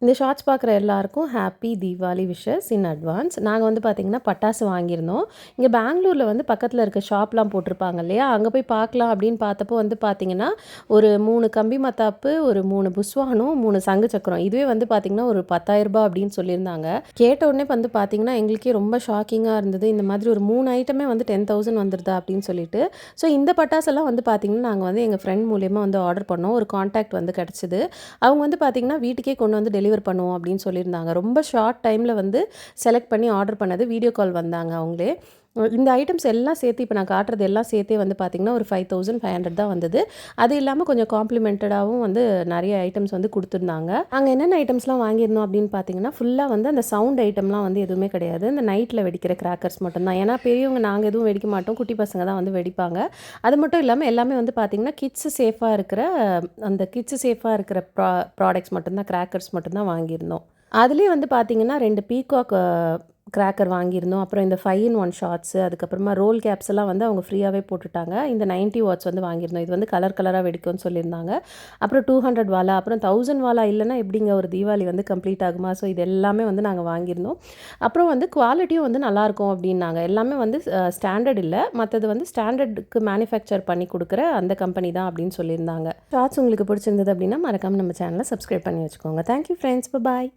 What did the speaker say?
இந்த ஷார்ட்ஸ் பார்க்குற எல்லாருக்கும் happy Deepavali wishes in advance. நாங்கள் வந்து பார்த்திங்கன்னா பட்டாசு வாங்கியிருந்தோம். இங்கே பெங்களூரில் வந்து பக்கத்தில் இருக்க ஷாப்லாம் போட்டிருப்பாங்க இல்லையா, அங்கே போய் பார்க்கலாம் அப்படின்னு பார்த்தப்போ வந்து பார்த்திங்கன்னா ஒரு 3 கம்பி மத்தாப்பு, ஒரு 3 புஸ்வானம், 3 சங்கு சக்கரம், இதுவே வந்து பார்த்திங்கன்னா ஒரு 10,000 அப்படின்னு சொல்லியிருந்தாங்க. கேட்ட உடனே வந்து பார்த்திங்கன்னா எங்களுக்கே ரொம்ப ஷாக்கிங்காக இருந்தது. இந்த மாதிரி ஒரு 3 ஐட்டமே வந்து 10,000 வந்துருதா அப்படின்னு சொல்லிட்டு. ஸோ இந்த பட்டாசெல்லாம் வந்து பார்த்திங்கன்னா நாங்கள் வந்து எங்கள் ஃப்ரெண்ட் மூலியமாக வந்து ஆர்டர் பண்ணோம். ஒரு கான்டாக்ட் வந்து கிடச்சிது. அவங்க வந்து பார்த்திங்கன்னா வீட்டுக்கே கொண்டு வந்து டெலிவரி பண்ணுவோம் அப்படின்னு சொல்லியிருந்தாங்க. ரொம்ப ஷார்ட் டைமில் வந்து செலக்ட் பண்ணி ஆர்டர் பண்ணது. வீடியோ கால் வந்தாங்க அவங்களே. இந்த ஐட்டம்ஸ் எல்லாம் சேர்த்து இப்போ நான் காட்டுறது எல்லாம் சேர்த்தே வந்து பார்த்திங்கன்னா ஒரு 5,500 தான் வந்தது. அது இல்லாமல் கொஞ்சம் காம்ப்ளிமெண்டடாகவும் வந்து நிறைய ஐட்டம்ஸ் வந்து கொடுத்துருந்தாங்க. நாங்கள் என்னென்ன ஐட்டம்ஸ்லாம் வாங்கியிருந்தோம் அப்படின்னு பார்த்தீங்கன்னா, ஃபுல்லாக வந்து அந்த சவுண்ட் ஐட்டம்லாம் வந்து எதுவுமே கிடையாது. இந்த நைட்டில் வெடிக்கிற கிராக்கர்ஸ் மட்டும்தான். ஏன்னா பெரியவங்க நாங்கள் எதுவும் வெடிக்க மாட்டோம், குட்டி பசங்க தான் வந்து வெடிப்பாங்க. அது மட்டும் இல்லாமல் எல்லாமே வந்து பார்த்திங்கன்னா கிட்ஸு சேஃபாக இருக்கிற ப்ராடக்ட்ஸ் மட்டும்தான், கிராக்கர்ஸ் மட்டும்தான் வாங்கியிருந்தோம். அதுலேயே வந்து பார்த்திங்கன்னா 2 பீகாக் கிராக்கர் வாங்கியிருந்தோம். அப்புறம் இந்த 5 in 1 ஷார்ட்ஸு, அதுக்கப்புறமா ரோல் கேப்ஸ் எல்லாம் வந்து அவங்க ஃப்ரீயாகவே போட்டுட்டாங்க. இந்த 90 வாட்ஸ் வந்து வாங்கியிருந்தோம். இது வந்து கலர் கலராக வெடிக்கும்னு சொல்லியிருந்தாங்க. அப்புறம் 200 வாலா, அப்புறம் 1000 வாலா இல்லைன்னா எப்படிங்க ஒரு தீபாவளி வந்து கம்ப்ளீட் ஆகுமா? ஸோ இது எல்லாமே வந்து நாங்கள் வாங்கியிருந்தோம். அப்புறம் வந்து குவாலிட்டியும் வந்து நல்லாயிருக்கும் அப்படின்னாங்க. எல்லாமே வந்து ஸ்டாண்டர்ட் இல்லை, மற்றது வந்து ஸ்டாண்டர்டுக்கு மேனுஃபேக்சர் பண்ணி கொடுக்குற அந்த கம்பெனி தான் அப்படின்னு சொல்லியிருந்தாங்க. ஷார்ட்ஸ் உங்களுக்கு பிடிச்சிருந்தது அப்படின்னா மறக்காமல் நம்ம சேனலை சப்ஸ்கிரைப் பண்ணி வச்சுக்கோங்க. தேங்க்யூ ஃப்ரெண்ட்ஸ், பாய்.